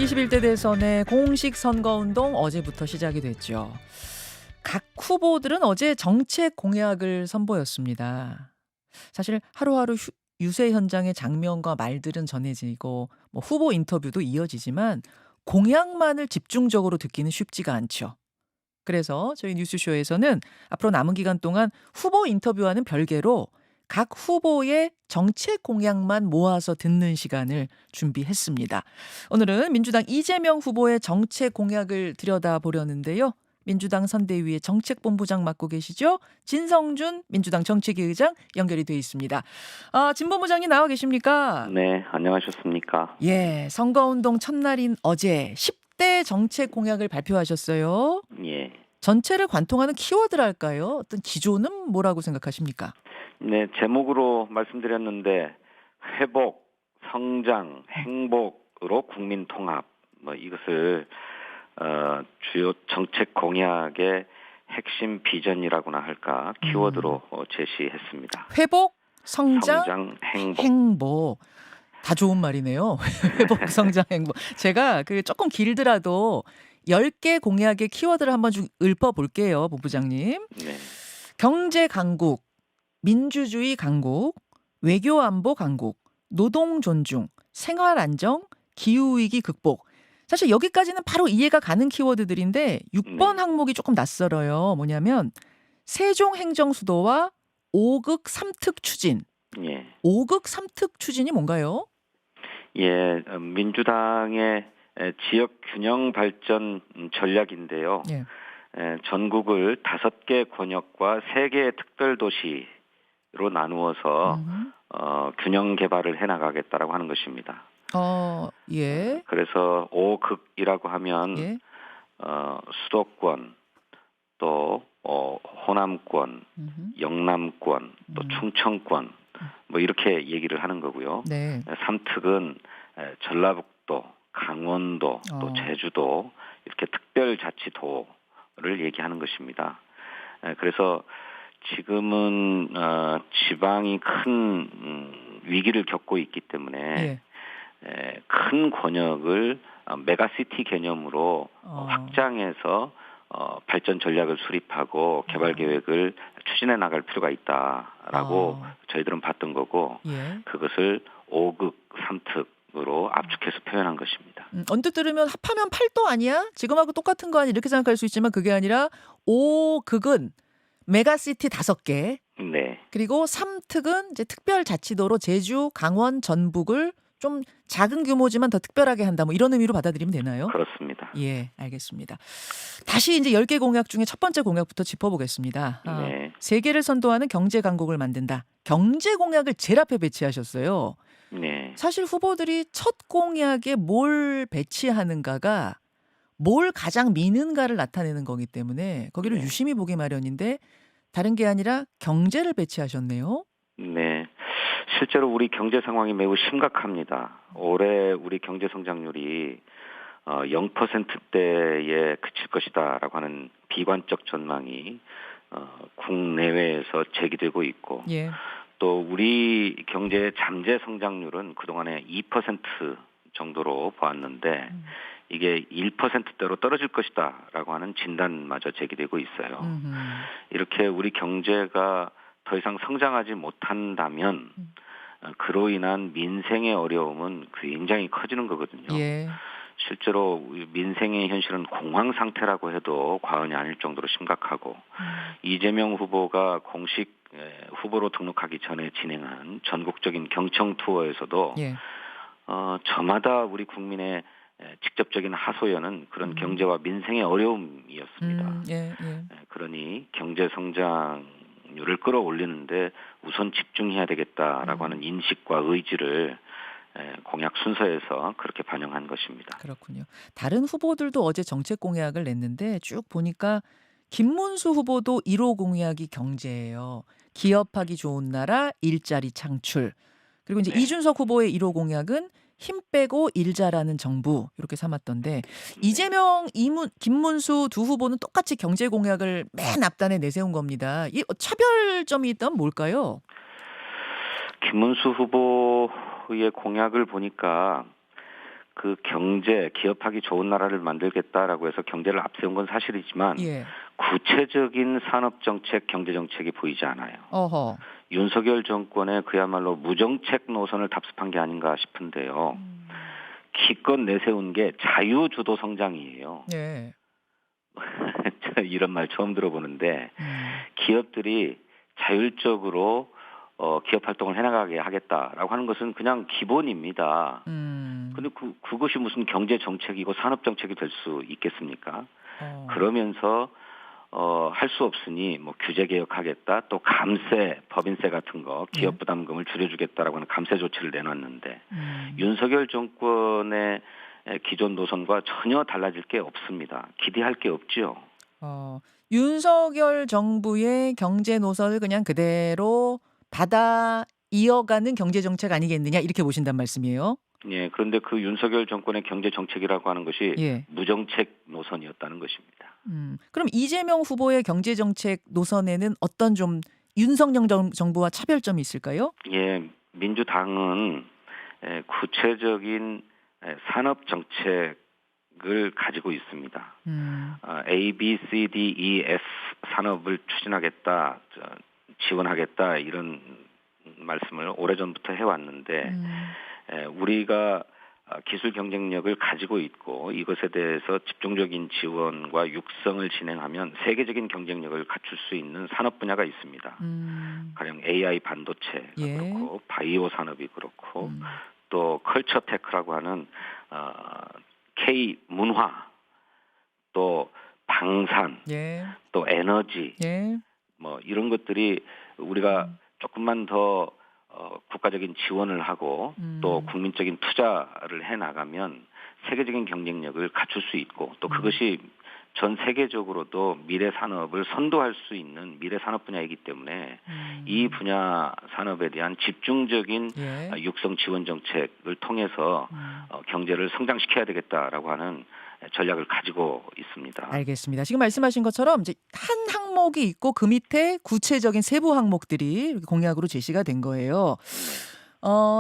21대 대선의 공식 선거운동 어제부터 시작이 됐죠. 각 후보들은 어제 정책 공약을 선보였습니다. 사실 하루하루 유세 현장의 장면과 말들은 전해지고 후보 인터뷰도 이어지지만 공약만을 집중적으로 듣기는 쉽지가 않죠. 그래서 저희 뉴스쇼에서는 앞으로 남은 기간 동안 후보 인터뷰와는 별개로 각 후보의 정책 공약만 모아서 듣는 시간을 준비했습니다. 오늘은 민주당 이재명 후보의 정책 공약을 들여다보려는데요. 민주당 선대위의 정책본부장 맡고 계시죠? 진성준 민주당 정책위 의장 연결이 돼 있습니다. 진 본부장님 나와 계십니까? 네, 안녕하셨습니까? 예, 선거운동 첫날인 어제 10대 정책 공약을 발표하셨어요. 예. 전체를 관통하는 키워드랄까요? 어떤 기조는 뭐라고 생각하십니까? 네, 제목으로 말씀드렸는데 회복, 성장, 행복으로 국민 통합 이것을 주요 정책 공약의 핵심 비전이라고나 할까 키워드로 제시했습니다. 회복, 성장, 행복. 행복. 다 좋은 말이네요. 회복, 성장, 행복. 제가 조금 길더라도 10개 공약의 키워드를 한번 좀 읊어볼게요, 본부장님. 네. 경제 강국, 민주주의 강국, 외교 안보 강국, 노동 존중, 생활 안정, 기후위기 극복. 사실 여기까지는 바로 이해가 가는 키워드들인데 6번 네. 항목이 조금 낯설어요. 뭐냐면 세종행정수도와 5극 3특 추진. 예. 5극 3특 추진이 뭔가요? 예, 민주당의 지역 균형 발전 전략인데요. 예. 전국을 5개 권역과 3개의 특별도시로 나누어서 균형 개발을 해나가겠다라고 하는 것입니다. 예. 그래서 5극이라고 하면 예. 수도권, 또 호남권, 영남권, 또 충청권 이렇게 얘기를 하는 거고요. 네. 3특은 전라북도, 강원도, 또 제주도 이렇게 특별자치도를 얘기하는 것입니다. 그래서 지금은 지방이 큰 위기를 겪고 있기 때문에 큰 권역을 메가시티 개념으로 확장해서 발전 전략을 수립하고 개발 계획을 추진해 나갈 필요가 있다라고 저희들은 봤던 거고 그것을 5극 3특으로 압축해서 표현한 것입니다. 언뜻 들으면 합하면 8도 아니야? 지금하고 똑같은 거 아니야? 이렇게 생각할 수 있지만 그게 아니라 5극은 메가시티 5개. 네. 그리고 3특은 이제 특별자치도로 제주, 강원, 전북을 좀 작은 규모지만 더 특별하게 한다. 이런 의미로 받아들이면 되나요? 그렇습니다. 예, 알겠습니다. 다시 이제 10개 공약 중에 첫 번째 공약부터 짚어보겠습니다. 네. 세계를 선도하는 경제 강국을 만든다. 경제 공약을 제일 앞에 배치하셨어요. 네. 사실 후보들이 첫 공약에 뭘 배치하는가가 뭘 가장 미는가를 나타내는 거기 때문에 거기를 유심히 보기 마련인데 다른 게 아니라 경제를 배치하셨네요. 네. 실제로 우리 경제 상황이 매우 심각합니다. 올해 우리 경제 성장률이 0%대에 그칠 것이다라고 하는 비관적 전망이 국내외에서 제기되고 있고 또 우리 경제의 잠재 성장률은 그동안에 2% 정도로 보았는데 이게 1%대로 떨어질 것이다라고 하는 진단마저 제기되고 있어요. 이렇게 우리 경제가 더 이상 성장하지 못한다면 그로 인한 민생의 어려움은 굉장히 커지는 거거든요. 실제로 민생의 현실은 공황 상태라고 해도 과언이 아닐 정도로 심각하고 이재명 후보가 공식 후보로 등록하기 전에 진행한 전국적인 경청 투어에서도 저마다 우리 국민의 직접적인 하소연은 그런 경제와 민생의 어려움이었습니다. 그러니 경제 성장률을 끌어올리는데 우선 집중해야 되겠다라고 하는 인식과 의지를 공약 순서에서 그렇게 반영한 것입니다. 그렇군요. 다른 후보들도 어제 정책 공약을 냈는데 쭉 보니까 김문수 후보도 1호 공약이 경제예요. 기업하기 좋은 나라, 일자리 창출. 그리고 이제 이준석 후보의 1호 공약은 힘 빼고 일 잘하는 정부 이렇게 삼았던데 이재명, 김문수 두 후보는 똑같이 경제 공약을 맨 앞단에 내세운 겁니다. 이 차별점이 있다면 뭘까요? 김문수 후보의 공약을 보니까 그 경제, 기업하기 좋은 나라를 만들겠다라고 해서 경제를 앞세운 건 사실이지만 예. 구체적인 산업정책, 경제정책이 보이지 않아요. 어허. 윤석열 정권의 그야말로 무정책 노선을 답습한 게 아닌가 싶은데요. 기껏 내세운 게 자유주도 성장이에요. 예. 저 이런 말 처음 들어보는데 음. 기업들이 자율적으로 기업 활동을 해나가게 하겠다라고 하는 것은 그냥 기본입니다. 근데 그것이 무슨 경제 정책이고 산업 정책이 될 수 있겠습니까? 어. 그러면서 할 수 없으니 뭐 규제 개혁하겠다, 또 감세, 법인세 같은 거 기업 예. 부담금을 줄여주겠다라고 하는 감세 조치를 내놨는데 음. 윤석열 정권의 기존 노선과 전혀 달라질 게 없습니다. 기대할 게 없죠. 윤석열 정부의 경제 노선을 그냥 그대로 받아 이어가는 경제 정책 아니겠느냐 이렇게 보신단 말씀이에요? 예, 그런데 그 윤석열 정권의 경제 정책이라고 하는 것이 예. 무정책 노선이었다는 것입니다. 그럼 이재명 후보의 경제 정책 노선에는 어떤 좀 윤석열 정부와 차별점이 있을까요? 예, 민주당은 구체적인 산업 정책을 가지고 있습니다. A, B, C, D, E, F 산업을 추진하겠다, 지원하겠다 이런 말씀을 오래전부터 해왔는데 우리가 기술 경쟁력을 가지고 있고 이것에 대해서 집중적인 지원과 육성을 진행하면 세계적인 경쟁력을 갖출 수 있는 산업 분야가 있습니다. 가령 AI 반도체가 예. 그렇고 바이오 산업이 그렇고 음. 또 컬처 테크라고 하는 K 문화, 또 방산, 예. 또 에너지 예. 뭐 이런 것들이 우리가 조금만 더 국가적인 지원을 하고 또 국민적인 투자를 해 나가면 세계적인 경쟁력을 갖출 수 있고 또 그것이 전 세계적으로도 미래 산업을 선도할 수 있는 미래 산업 분야이기 때문에 이 분야 산업에 대한 집중적인 예. 육성 지원 정책을 통해서 경제를 성장시켜야 되겠다라고 하는 전략을 가지고 있습니다. 알겠습니다. 지금 말씀하신 것처럼 이제 한 항목이 있고 그 밑에 구체적인 세부 항목들이 이렇게 공약으로 제시가 된 거예요.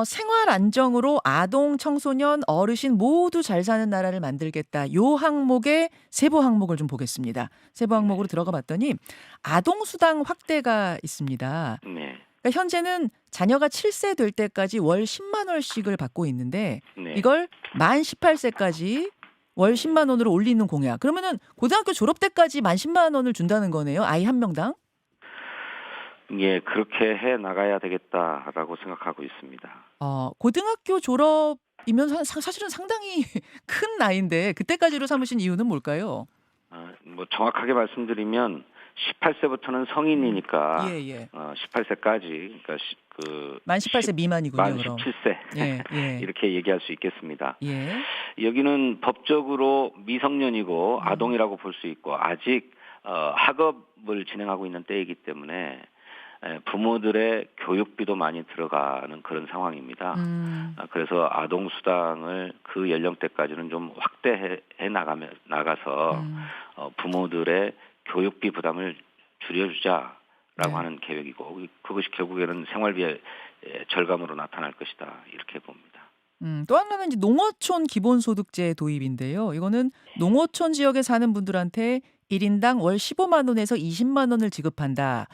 생활 안정으로 아동, 청소년, 어르신 모두 잘 사는 나라를 만들겠다. 요 항목의 세부 항목을 좀 보겠습니다. 세부 항목으로 들어가 봤더니 아동 수당 확대가 있습니다. 네. 그러니까 현재는 자녀가 7세 될 때까지 월 10만 원씩을 받고 있는데 네. 이걸 만 18세까지 월 10만 원으로 올리는 공약. 그러면은 고등학교 졸업 때까지 만 10만 원을 준다는 거네요. 아이 한 명당. 예, 그렇게 해 나가야 되겠다라고 생각하고 있습니다. 고등학교 졸업이면 사실은 상당히 큰 나이인데 그때까지로 삼으신 이유는 뭘까요? 뭐 정확하게 말씀드리면 18세부터는 성인이니까 예. 18세까지 그러니까 만 18세 미만이군요, 만 그럼. 17세 예. 이렇게 얘기할 수 있겠습니다. 예. 여기는 법적으로 미성년이고 아동이라고 볼 수 있고 아직 학업을 진행하고 있는 때이기 때문에 부모들의 교육비도 많이 들어가는 그런 상황입니다. 그래서 아동 수당을 그 연령대까지는 좀 확대해 나가서 부모들의 교육비 부담을 줄여주자라고 네. 하는 계획이고 그것이 결국에는 생활비의 절감으로 나타날 것이다 이렇게 봅니다. 또 하나는 이제 농어촌 기본소득제 도입인데요. 이거는 농어촌 지역에 사는 분들한테 1인당 월 15만 원에서 20만 원을 지급한다.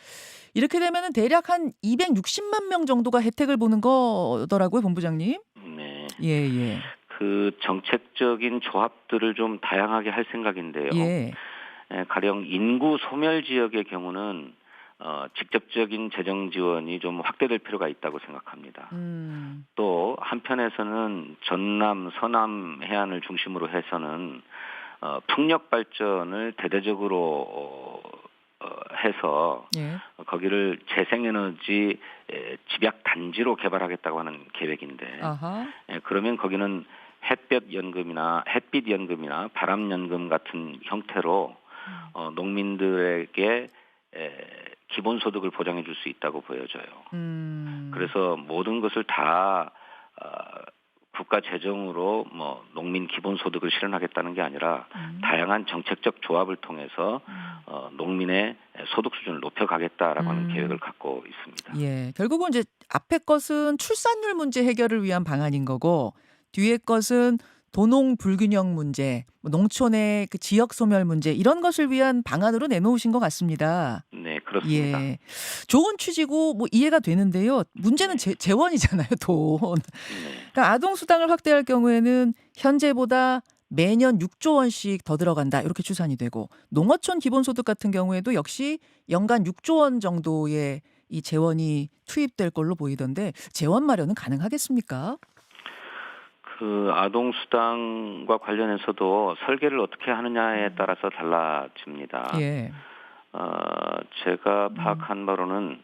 이렇게 되면은 대략 한 260만 명 정도가 혜택을 보는 거더라고요, 본부장님. 네. 예. 그 정책적인 조합들을 좀 다양하게 할 생각인데요. 예. 가령 인구 소멸 지역의 경우는 직접적인 재정 지원이 좀 확대될 필요가 있다고 생각합니다. 또 한편에서는 전남, 서남 해안을 중심으로 해서는 풍력 발전을 대대적으로 해서 예. 거기를 재생에너지 집약 단지로 개발하겠다고 하는 계획인데 아하. 그러면 거기는 햇빛 연금이나 바람 연금 같은 형태로 농민들에게 기본소득을 보장해 줄 수 있다고 보여져요. 그래서 모든 것을 다 국가 재정으로 뭐 농민 기본소득을 실현하겠다는 게 아니라 다양한 정책적 조합을 통해서 농민의 소득 수준을 높여가겠다라고 하는 계획을 갖고 있습니다. 예. 결국은 이제 앞에 것은 출산율 문제 해결을 위한 방안인 거고 뒤에 것은 도농 불균형 문제, 뭐 농촌의 그 지역 소멸 문제 이런 것을 위한 방안으로 내놓으신 것 같습니다. 네, 그렇습니다. 예. 좋은 취지고 뭐 이해가 되는데요. 문제는 네. 재원이잖아요, 돈. 네. 그러니까 아동 수당을 확대할 경우에는 현재보다 매년 6조 원씩 더 들어간다. 이렇게 추산이 되고 농어촌 기본소득 같은 경우에도 역시 연간 6조 원 정도의 이 재원이 투입될 걸로 보이던데 재원 마련은 가능하겠습니까? 그 아동 수당과 관련해서도 설계를 어떻게 하느냐에 따라서 달라집니다. 예. 제가 음. 파악한 바로는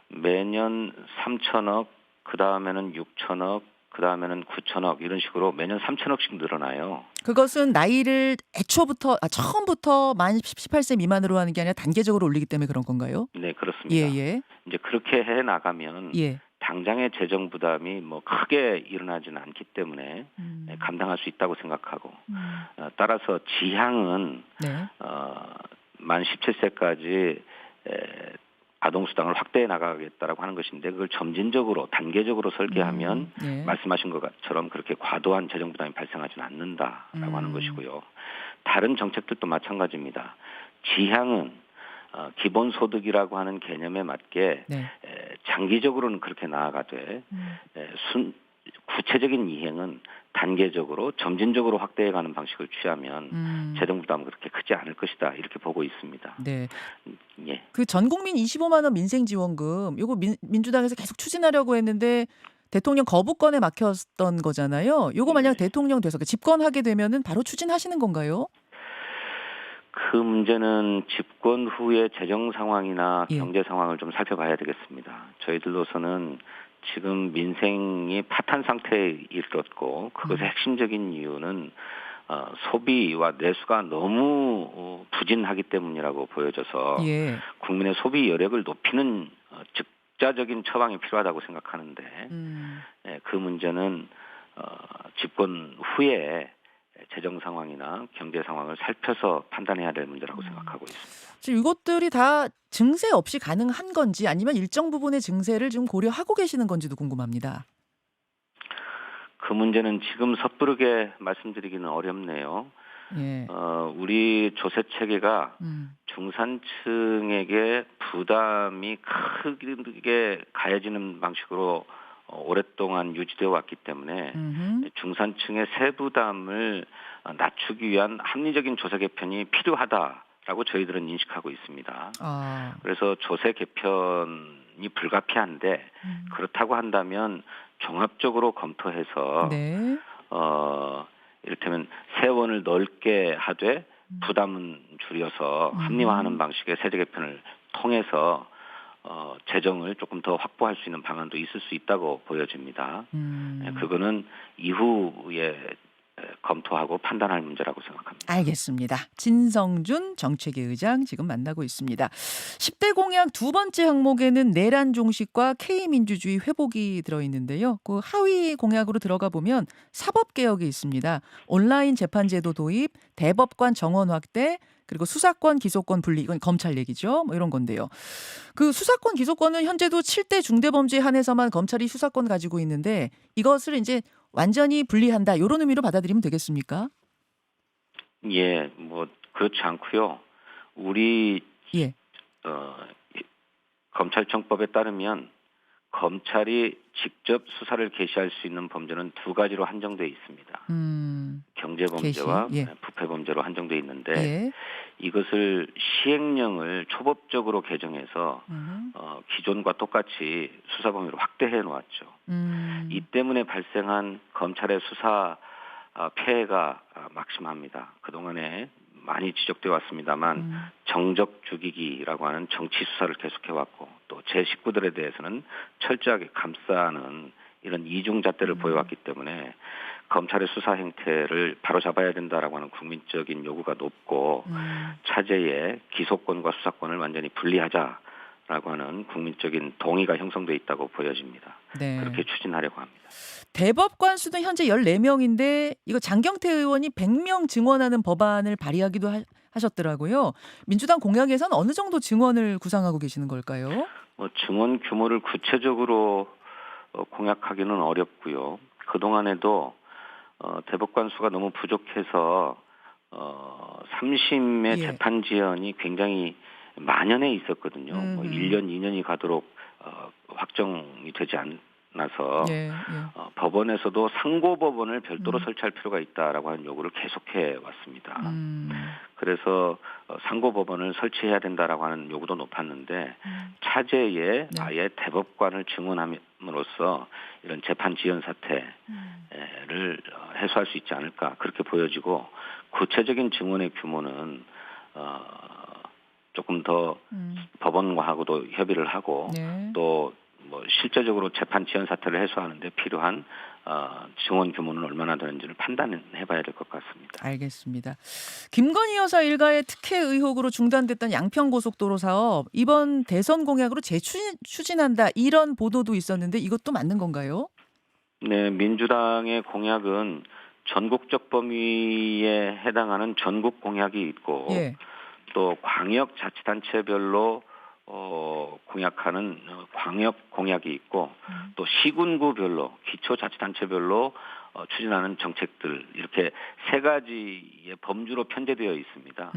매년 3천억, 그 다음에는 6천억, 그 다음에는 9천억 이런 식으로 매년 3천억씩 늘어나요. 그것은 나이를 애초부터 처음부터 만 18세 미만으로 하는 게 아니라 단계적으로 올리기 때문에 그런 건가요? 네, 그렇습니다. 예예. 이제 그렇게 해 나가면 예. 당장의 재정 부담이 뭐 크게 일어나지는 않기 때문에 음. 감당할 수 있다고 생각하고 음. 따라서 지향은 네. 만 17세까지 아동 수당을 확대해 나가겠다라고 하는 것인데 그걸 점진적으로 단계적으로 설계하면 예. 말씀하신 것처럼 그렇게 과도한 재정 부담이 발생하지는 않는다라고 하는 것이고요. 다른 정책들도 마찬가지입니다. 지향은 기본소득이라고 하는 개념에 맞게 네. 장기적으로는 그렇게 나아가되 음. 구체적인 이행은 단계적으로 점진적으로 확대해가는 방식을 취하면 재정 부담은 그렇게 크지 않을 것이다 이렇게 보고 있습니다. 네. 예. 그 전 국민 25만 원 민생 지원금 요거 민주당에서 계속 추진하려고 했는데 대통령 거부권에 막혔던 거잖아요. 요거 만약 네. 대통령 돼서 집권하게 되면은 바로 추진하시는 건가요? 그 문제는 집권 후의 재정 상황이나 예. 경제 상황을 좀 살펴봐야 되겠습니다. 저희들로서는 지금 민생이 파탄 상태에 이르렀고 그것의 핵심적인 이유는 소비와 내수가 너무 부진하기 때문이라고 보여져서 예. 국민의 소비 여력을 높이는 즉자적인 처방이 필요하다고 생각하는데 그 문제는 집권 후에 재정 상황이나 경제 상황을 살펴서 판단해야 될 문제라고 생각하고 있습니다. 지금 이것들이 다 증세 없이 가능한 건지 아니면 일정 부분의 증세를 좀 고려하고 계시는 건지도 궁금합니다. 그 문제는 지금 섣부르게 말씀드리기는 어렵네요. 예. 우리 조세 체계가 음. 중산층에게 부담이 크게 가해지는 방식으로 오랫동안 유지되어 왔기 때문에 중산층의 세부담을 낮추기 위한 합리적인 조세 개편이 필요하다라고 저희들은 인식하고 있습니다. 아. 그래서 조세 개편이 불가피한데 그렇다고 한다면 종합적으로 검토해서 네. 이를테면 세원을 넓게 하되 부담은 줄여서 합리화하는 방식의 세제 개편을 통해서 재정을 조금 더 확보할 수 있는 방안도 있을 수 있다고 보여집니다. 그거는 이후에 검토하고 판단할 문제라고 생각합니다. 알겠습니다. 진성준 정책위 의장 지금 만나고 있습니다. 10대 공약 두 번째 항목에는 내란 종식과 K민주주의 회복이 들어있는데요. 그 하위 공약으로 들어가 보면 사법개혁이 있습니다. 온라인 재판제도 도입, 대법관 정원 확대, 그리고 수사권, 기소권 분리, 이건 검찰 얘기죠. 뭐 이런 건데요. 그 수사권, 기소권은 현재도 7대 중대범죄에 한해서만 검찰이 수사권 가지고 있는데 이것을 이제 완전히 분리한다. 이런 의미로 받아들이면 되겠습니까? 예, 뭐 그렇지 않고요. 우리 예. 검찰청법에 따르면 검찰이 직접 수사를 개시할 수 있는 범죄는 두 가지로 한정되어 있습니다. 경제범죄와 개시. 예. 부패범죄로 한정되어 있는데 예. 이것을 시행령을 초법적으로 개정해서 기존과 똑같이 수사 범위를 확대해 놓았죠. 이 때문에 발생한 검찰의 수사 폐해가 막심합니다. 그동안에 많이 지적되어 왔습니다만 정적 죽이기라고 하는 정치 수사를 계속해 왔고 또 제 식구들에 대해서는 철저하게 감싸는 이런 이중잣대를 보여왔기 때문에 검찰의 수사 행태를 바로잡아야 된다라고 하는 국민적인 요구가 높고 차제에 기소권과 수사권을 완전히 분리하자라고 하는 국민적인 동의가 형성돼 있다고 보여집니다. 네. 그렇게 추진하려고 합니다. 대법관 수는 현재 14명인데 이거 장경태 의원이 100명 증원하는 법안을 발의하기도 하셨더라고요. 민주당 공약에서는 어느 정도 증원을 구상하고 계시는 걸까요? 증원 규모를 구체적으로 공약하기는 어렵고요. 그동안에도 대법관 수가 너무 부족해서 3심의 예. 재판 지연이 굉장히 만연해 있었거든요. 뭐 1년, 2년이 가도록 확정이 되지 않아서 예, 예. 법원에서도 상고법원을 별도로 설치할 필요가 있다라고 하는 요구를 계속해 왔습니다. 그래서 상고법원을 설치해야 된다라고 하는 요구도 높았는데 차제에 네. 아예 대법관을 증언함으로써 이런 재판 지연 사태를 해소할 수 있지 않을까 그렇게 보여지고 구체적인 증언의 규모는 조금 더 법원과하고도 협의를 하고 네. 또 뭐 실제적으로 재판 지연 사태를 해소하는데 필요한 증언 규모는 얼마나 되는지를 판단해봐야 될 것 같습니다. 알겠습니다. 김건희 여사 일가의 특혜 의혹으로 중단됐던 양평고속도로 사업 이번 대선 공약으로 재추진한다 이런 보도도 있었는데 이것도 맞는 건가요? 네, 민주당의 공약은 전국적 범위에 해당하는 전국 공약이 있고 예. 또 광역자치단체별로 공약하는 광역 공약이 있고 또 시군구별로 기초자치단체별로 추진하는 정책들 이렇게 세 가지의 범주로 편제되어 있습니다.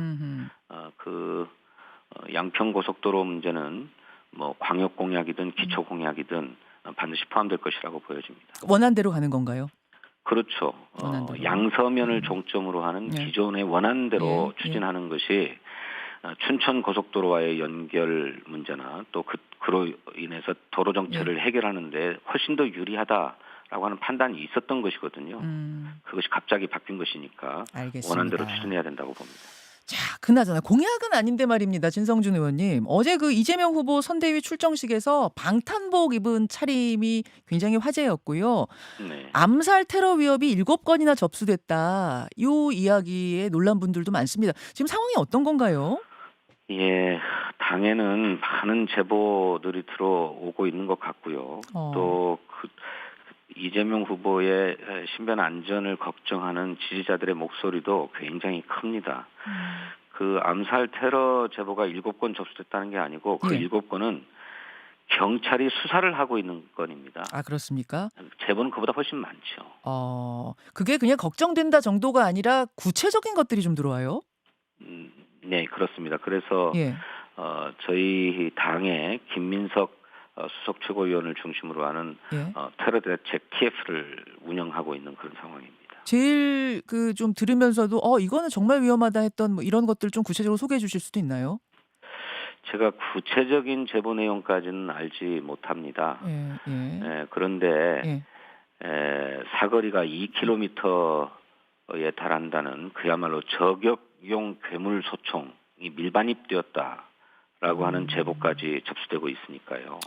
양평고속도로 문제는 뭐 광역 공약이든 기초 공약이든 반드시 포함될 것이라고 보여집니다. 원안대로 가는 건가요? 그렇죠. 원안대로. 양서면을 종점으로 하는 예. 기존의 원안대로 예, 추진하는 것이 춘천 고속도로와의 연결 문제나 또 그로 인해서 도로 정체를 해결하는데 훨씬 더 유리하다라고 하는 판단이 있었던 것이거든요. 그것이 갑자기 바뀐 것이니까 알겠습니다. 원안대로 추진해야 된다고 봅니다. 자, 그나저나 공약은 아닌데 말입니다. 진성준 의원님. 어제 그 이재명 후보 선대위 출정식에서 방탄복 입은 차림이 굉장히 화제였고요. 네. 암살 테러 위협이 7건이나 접수됐다. 이 이야기에 놀란 분들도 많습니다. 지금 상황이 어떤 건가요? 예, 당에는 많은 제보들이 들어오고 있는 것 같고요. 또 이재명 후보의 신변 안전을 걱정하는 지지자들의 목소리도 굉장히 큽니다. 그 암살 테러 제보가 7건 접수됐다는 게 아니고 그 7건은 경찰이 수사를 하고 있는 건입니다. 아, 그렇습니까? 제보는 그보다 훨씬 많죠. 그게 그냥 걱정된다 정도가 아니라 구체적인 것들이 좀 들어와요? 네, 그렇습니다. 그래서 예. 저희 당의 김민석 수석 최고위원을 중심으로 하는 예. 테러 대책 TF를 운영하고 있는 그런 상황입니다. 제일 그 좀 들으면서도 이거는 정말 위험하다 했던 뭐 이런 것들 좀 구체적으로 소개해 주실 수도 있나요? 제가 구체적인 제보 내용까지는 알지 못합니다. 그런데 사거리가 2km에 달한다는 그야말로 저격용 괴물 소총이 밀반입되었다라고 하는 제보까지 접수되고 있으니까요.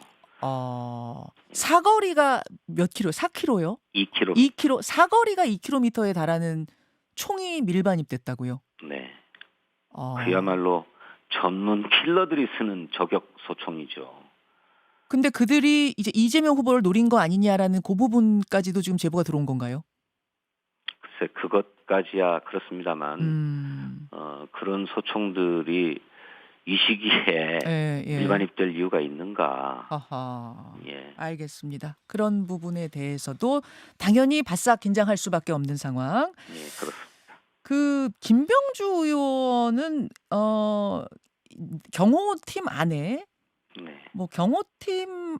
사거리가 몇 킬로? 4km요? 2km. 2km. 사거리가 2km에 달하는 총이 밀반입됐다고요? 네. 그야말로 전문 킬러들이 쓰는 저격 소총이죠. 근데 그들이 이제 이재명 후보를 노린 거 아니냐라는 그 부분까지도 지금 제보가 들어온 건가요? 글쎄 그것까지야 그렇습니다만 그런 소총들이 이 시기에 밀반입될 이유가 있는가? 예. 알겠습니다. 그런 부분에 대해서도 당연히 바싹 긴장할 수밖에 없는 상황. 예, 그렇습니다. 그 김병주 의원은 경호팀 안에 뭐 경호팀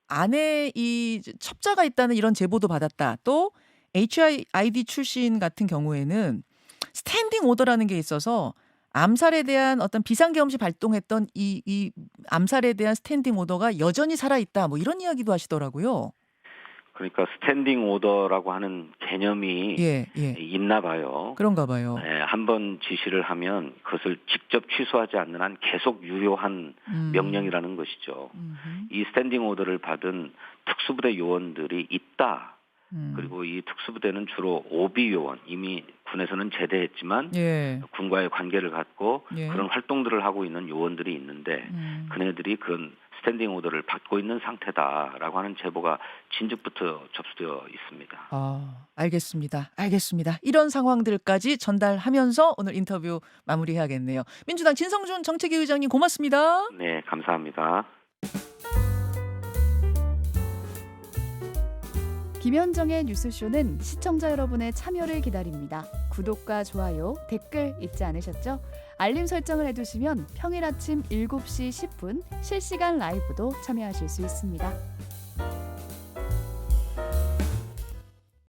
안에 이 첩자가 있다는 이런 제보도 받았다. 또 HID 출신 같은 경우에는 스탠딩 오더라는 게 있어서 암살에 대한 어떤 비상계엄시 발동했던 이 암살에 대한 스탠딩 오더가 여전히 살아있다. 뭐 이런 이야기도 하시더라고요. 그러니까 스탠딩 오더라고 하는 개념이 있나 봐요. 그런가 봐요. 한번 지시를 하면 그것을 직접 취소하지 않는 한 계속 유효한 명령이라는 것이죠. 이 스탠딩 오더를 받은 특수부대 요원들이 있다. 그리고 이 특수부대는 주로 오비 요원, 이미 군에서는 제대했지만 군과의 관계를 갖고 그런 활동들을 하고 있는 요원들이 있는데 그네들이 그런 스탠딩 오더를 받고 있는 상태다라고 하는 제보가 진즉부터 접수되어 있습니다. 알겠습니다. 이런 상황들까지 전달하면서 오늘 인터뷰 마무리해야겠네요. 민주당 진성준 정책위 의장님 고맙습니다. 네, 감사합니다. 김현정의 뉴스쇼는 시청자 여러분의 참여를 기다립니다. 구독과 좋아요, 댓글 잊지 않으셨죠? 알림 설정을 해두시면 평일 아침 7시 10분 실시간 라이브도 참여하실 수 있습니다.